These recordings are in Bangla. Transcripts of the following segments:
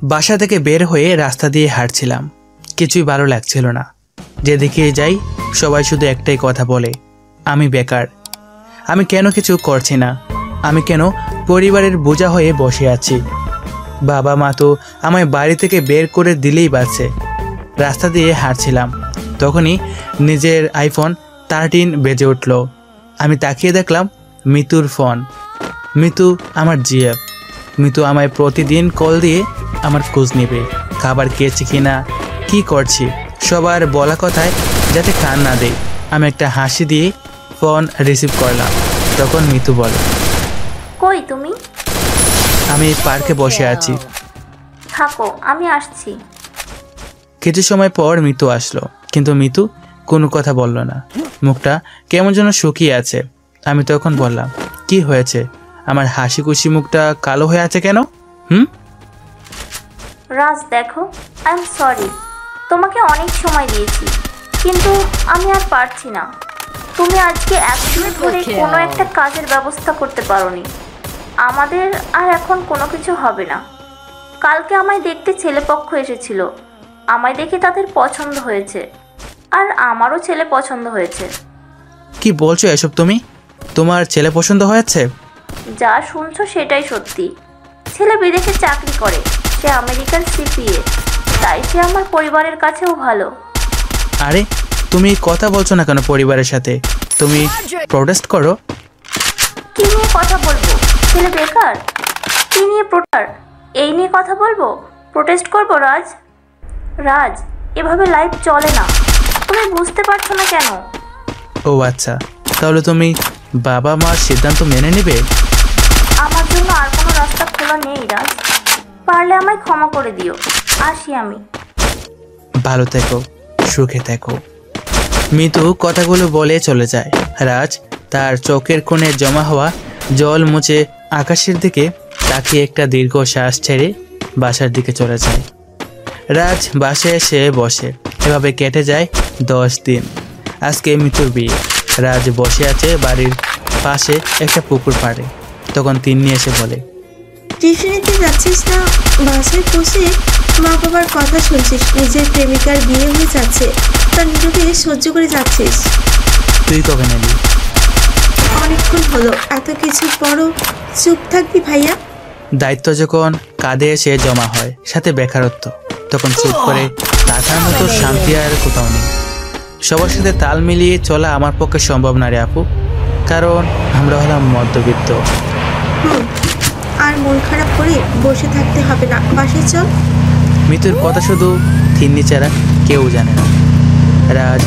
বাসা থেকে বের হয়ে রাস্তা দিয়ে হাঁটছিলাম। কিছুই ভালো লাগছিল না। যেদিকে যাই সবাই শুধু একটাই কথা বলে, আমি বেকার। আমি কেন কিছু করছি না? আমি কেন পরিবারের বোঝা হয়ে বসে আছি? বাবা মা তো আমায় বাড়ি থেকে বের করে দিলেই বাঁচে। রাস্তা দিয়ে হাঁটছিলাম, তখনই নিজের আইফোন 13 বেজে উঠল। আমি তাকিয়ে দেখলাম মিতুর ফোন। মিতু আমার জিএফ। মিতু আমায় প্রতিদিন কল দিয়ে আমার খোঁজ নেবে, খাবার খেয়েছি কিনা, কি করছি, সবার বলা কথায় যাতে কান না দেয়। আমি একটা হাসি দিয়ে ফোন রিসিভ করলাম। তখন মিতু বলে, কই তুমি? আমি পার্কে বসে আছি। থাকো, আমি আসছি। কিছু সময় পর মিতু আসলো, কিন্তু মিতু কোনো কথা বলল না। মুখটা কেমন যেন শুকিয়ে আছে। আমি তখন বললাম, কি হয়েছে? আমার হাসি খুশি মুখটা কালো হয়ে আছে কেন? রাজ দেখো, আই এম সরি। তোমাকে অনেক সময় দিয়েছি, কিন্তু আমি আর পারছি না। তুমি আজকে 1 দিন ধরে কোনো একটা কাজের ব্যবস্থা করতে পারোনি। আমাদের আর এখন কোনো কিছু হবে না। কালকে আমায় দেখতে ছেলেপক্ষ এসেছিল। আমায় দেখে তাদের পছন্দ হয়েছে, আর আমারও ছেলে পছন্দ হয়েছে। কি বলছো এসব তুমি? তোমার ছেলে পছন্দ হয়েছে? যা শুনছো সেটাই সত্যি। ছেলে বিদেশে চাকরি করে, সে আমেরিকান সিপিএ, তাই সে আমার পরিবারের কাছেও ভালো। আরে তুমি কথা বলছো না কেন পরিবারের সাথে? তুমি প্রোটেস্ট করো। কি নিয়ে কথা বলবো? ছেলে বেকার? কি নিয়ে এই নিয়ে কথা বলবো? প্রোটেস্ট করবো? রাজ, রাজ, এভাবে লাইফ চলে না। তুমি বুঝতে পারছো না কেন? ও আচ্ছা, তাহলে তুমি বাবা মার সিদ্ধান্ত মেনে নেবে? আমার জন্য আর কোনো রাস্তা খোলা নেই রাজ। পারলে আমায় ক্ষমা করে দিও। আসি আমি। ভালো থেকো, সুখে থেকো। মিতু কথাগুলো বলে চলে যায়। রাজ তার চোখের কোণে জমা হওয়া জল মুছে আকাশের দিকে তাকিয়ে একটা দীর্ঘ শ্বাস ছেড়ে বাসার দিকে চলে যায়। রাজ বাসায় এসে বসে। এভাবে কেটে যায় 10 দিন। আজকে মিতুর বিয়ে। রাজ বসে আছে বাড়ির পাশে একটা পুকুর পাড়ে। তখন তিন্নি এসে বলে, টিউশনিতে যাচ্ছিস না? বাসায় বসে মা বাবার কথা শুনছিস, নিজের প্রেমিকার বিয়ে হয়ে যাচ্ছে, তা নিজেকে সহ্য করে যাচ্ছিস। তুই কবে নেলি? অনেকক্ষণ হলো। এত কিছু পরও চুপ থাকবি ভাইয়া? দায়িত্ব যখন কাঁধে এসে জমা হয়, সাথে বেকারত্ব, তখন চুপ করে থাকার মতো শান্তি আর কোথাও নেই। সবার সাথে তাল মিলিয়ে চলা আমার পক্ষে সম্ভব না রে আপু, কারণ আমরা হলাম মধ্যবিত্ত। আর মন খারাপ করে বসে থাকতে হবে না, বাসায় চল। মিতুর কথা শুধু তিন্নি ছাড়া কেউ জানে না। রাজ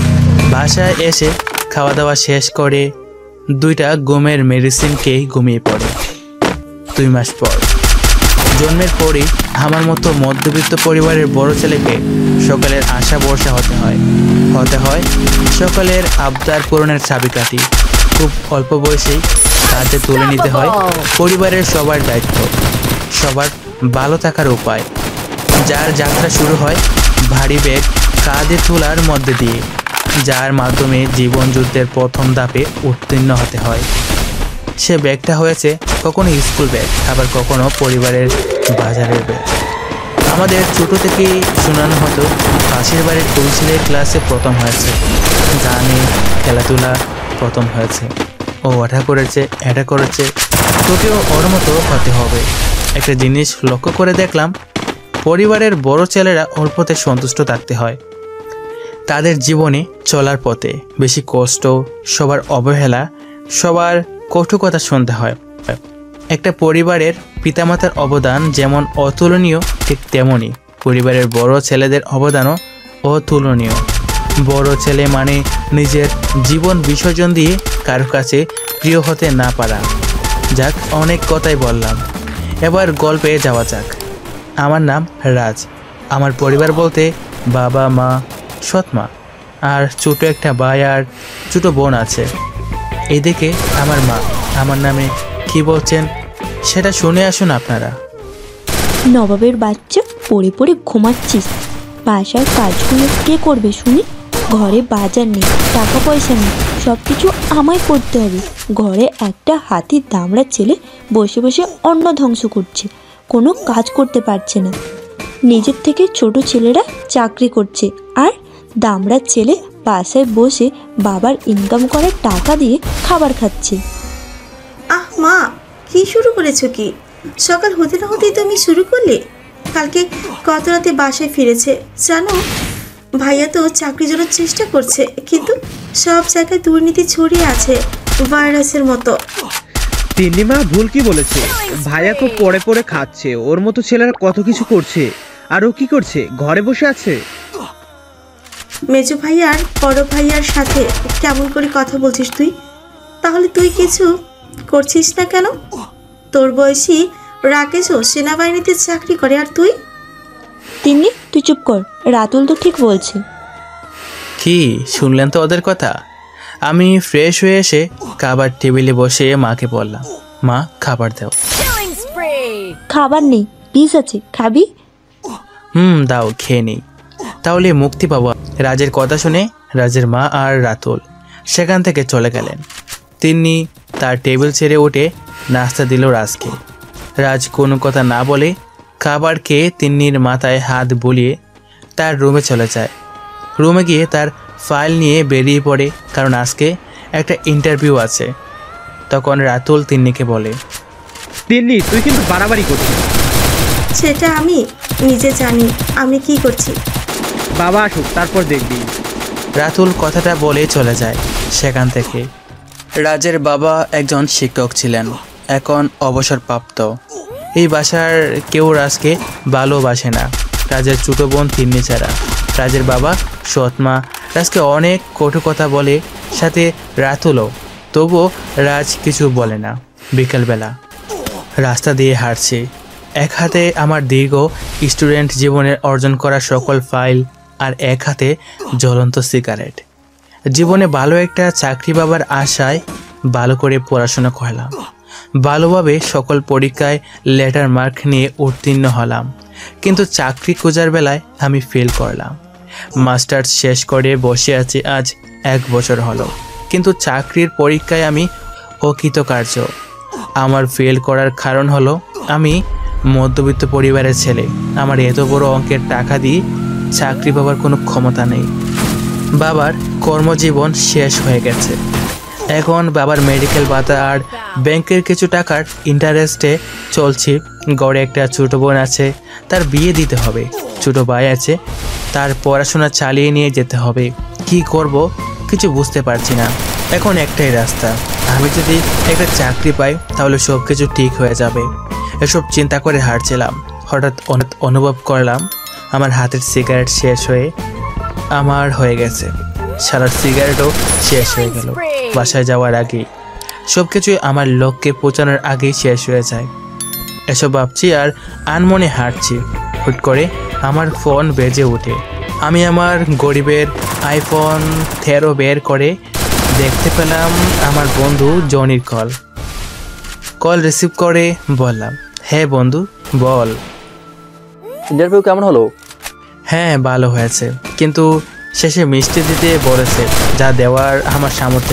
বাসায় এসে খাওয়া দাওয়া শেষ করে 2টা ঘুমের মেডিসিন খেয়ে ঘুমিয়ে পড়ে। 2 মাস পর, জন্মের পরই আমার মতো মধ্যবিত্ত পরিবারের বড় ছেলেকে সকালের আশা ভরসা হতে হয় সকালের আবদার পূরণের চাবিকাঠি। খুব অল্প বয়সেই কাঁধে তুলে নিতে হয় পরিবারের সবার দায়িত্ব, সবার ভালো থাকার উপায়। যার যাত্রা শুরু হয় ভারী ব্যাগ কাঁধে তোলার মধ্যে দিয়ে, যার মাধ্যমে জীবন যুদ্ধের প্রথম ধাপে উত্তীর্ণ হতে হয়। সে ব্যাগটা হয়েছে কখনো স্কুল ব্যাগ, আবার কখনো পরিবারের বাজারের ব্যাগ। আমাদের ছোট থেকেই শোনানো হতো পাশের বাড়ির কৌশলের ক্লাসে প্রথম হয়েছে, গানে খেলাধুলা প্রথম হয়েছে, ও ওটা করেছে, এটা করেছে, তোকেও ওর মতো হতে হবে। একটা জিনিস লক্ষ্য করে দেখলাম, পরিবারের বড় ছেলেরা অল্পতে সন্তুষ্ট থাকতে হয়। তাদের জীবনে চলার পথে বেশি কষ্ট, সবার অবহেলা, সবার কটু কথা শুনতে হয়। একটা পরিবারের পিতামাতার অবদান যেমন অতুলনীয়, ঠিক তেমনই পরিবারের বড় ছেলেদের অবদানও অতুলনীয়। বড় ছেলে মানে নিজের জীবন বিসর্জন দিয়ে কারো কাছে প্রিয় হতে না পারা। যাক, অনেক কথাই বললাম, এবার গল্পে যাওয়া যাক। আমার নাম রাজ। আমার পরিবার বলতে বাবা মা, সৎমা আর ছোট একটা ভাই আর ছোট বোন আছে। এদিকে আমার মা আমার নামে কি বলছেন সেটা শুনে আসুন আপনারা। নবাবের বাচ্চা পড়ে পড়ে ঘুমাচ্ছিস, বাসার কাজগুলো কে করবে শুনি? ঘরে বাজার নেই, টাকা পয়সা নেই, সব কিছু আমায় করতে হবে। ঘরে একটা হাতির দামড়া ছেলে বসে বসে অন্ন ধ্বংস করছে, কোনো কাজ করতে পারছে না। নিজের থেকে ছোট ছেলেরা চাকরি করছে, আর দামড়ার ছেলে বাসায় বসে বাবার ইনকাম করার টাকা দিয়ে খাবার খাচ্ছে। আহ মা, কি শুরু করেছো কি? সকাল হতে না হতেই তুমি শুরু করলে। কালকে কত রাতে বাসায় ফিরেছে জানো? ভাইয়া তো চাকরির জন্য চেষ্টা করছে, কিন্তু সব জায়গায় দুর্নীতি ছড়িয়ে আছে ভাইরাসের মতো। তিন্নিমা ভুল কি বলেছে? ভাইয়া খুব পড়ে পড়ে খাচ্ছে, ওর মতো ছেলেরা কত কিছু করছে। আর ও কি করছে? ঘরে বসে আছে। মেজো ভাইয়ার বড় ভাইয়ার সাথে কেমন করে কথা বলছিস তুই? তাহলে তুই কিছু করছিস না কেন? তোর বয়সী রাকেশও সেনাবাহিনীতে চাকরি করে, আর তুই? তিন্নি, তুই চুপ কর, রাতুল তো ঠিক বলছে। কি শুনলেন তো ওদের কথা? আমি ফ্রেশ হয়ে এসে খাবার টেবিলে বসে মাকে বললাম, মা খাবার দাও। খাবার নেই, পিস আছে, খাবি? দাও, খেয়ে নেই, তাহলে মুক্তি পাবো। রাজের কথা শুনে রাজের মা আর রাতুল সেখান থেকে চলে গেলেন। তিন্নি তার টেবিল ছেড়ে উঠে নাস্তা দিল রাজকে। রাজ কোনো কথা না বলে খাবার খেয়ে তিন্নির মাথায় হাত বুলিয়ে তার রুমে চলে যায়। রুমে গিয়ে তার ফাইল নিয়ে বেরিয়ে পড়ে, কারণ আজকে একটা ইন্টারভিউ আছে। তখন রাতুল তিন্নিকে বলে, তিন্নি, তুই কিন্তু বাড়াবাড়ি করছিস। সেটা আমি নিজে জানি আমি কি করছি। বাবা আসুক, তারপর দেখবি। রাতুল কথাটা বলে চলে যায় সেখান থেকে। রাজের বাবা একজন শিক্ষক ছিলেন, এখন অবসরপ্রাপ্ত। এই বাসার কেউ রাজকে ভালোবাসে না, রাজের ছোটো বোন তিন্নি ছাড়া। রাজের বাবা সৎমা রাজকে অনেক কটু কথা বলে, সাথে রাতুলও, তবুও রাজ কিছু বলে না। বিকেলবেলা রাস্তা দিয়ে হাঁটছি, এক হাতে আমার দীর্ঘ স্টুডেন্ট জীবনের অর্জন করা সকল ফাইল, আর এক হাতে জ্বলন্ত সিগারেট। জীবনে ভালো একটা চাকরি পাবার আশায় ভালো করে পড়াশোনা করলাম, ভালোভাবে সকল পরীক্ষায় লেটার মার্ক নিয়ে উত্তীর্ণ হলাম, কিন্তু চাকরি খোঁজার বেলায় আমি ফেল করলাম। মাস্টার্স শেষ করে বসে আছি আজ 1 বছর হলো, কিন্তু চাকরির পরীক্ষায় আমি অকৃতকার্য। আমার ফেল করার কারণ হলো আমি মধ্যবিত্ত পরিবারের ছেলে। আমার এত বড় অঙ্কের টাকা দিয়ে চাকরি পাওয়ার কোনো ক্ষমতা নেই। বাবার কর্মজীবন শেষ হয়ে গেছে, এখন বাবার মেডিকেল ভাতা আর ব্যাংকের কিছু টাকার ইন্টারেস্টে চলছি। গড়ে একটা ছোটো বোন আছে, তার বিয়ে দিতে হবে। ছোটো ভাই আছে, তার পড়াশোনা চালিয়ে নিয়ে যেতে হবে। কি করব কিছু বুঝতে পারছি না। এখন একটাই রাস্তা, আমি যদি একটা চাকরি পাই তাহলে সব কিছু ঠিক হয়ে যাবে। এসব চিন্তা করে হাঁটছিলাম, হঠাৎ অনুভব করলাম আমার হাতের সিগারেট শেষ হয়ে গেছে। সারা সিগারেটও শেষ হয়ে গেল। বাসায় যাওয়ার আগেই সব কিছুই আমার লক্ষ্যে পৌঁছানোর আগেই শেষ হয়ে যায়। এসব ভাবছি আর আনমনে হাঁটছি, হুট করে আমার ফোন বেজে ওঠে। আমি আমার গরিবের iPhone 13 বের করে দেখতে পেলাম আমার বন্ধু জনির কল রিসিভ করে বললাম, হ্যাঁ বন্ধু বল। ইন্টারভিউ কেমন হলো? হ্যাঁ ভালো হয়েছে, কিন্তু শেষে মিষ্টি দিতে বলেছে, যা দেওয়ার আমার সামর্থ্য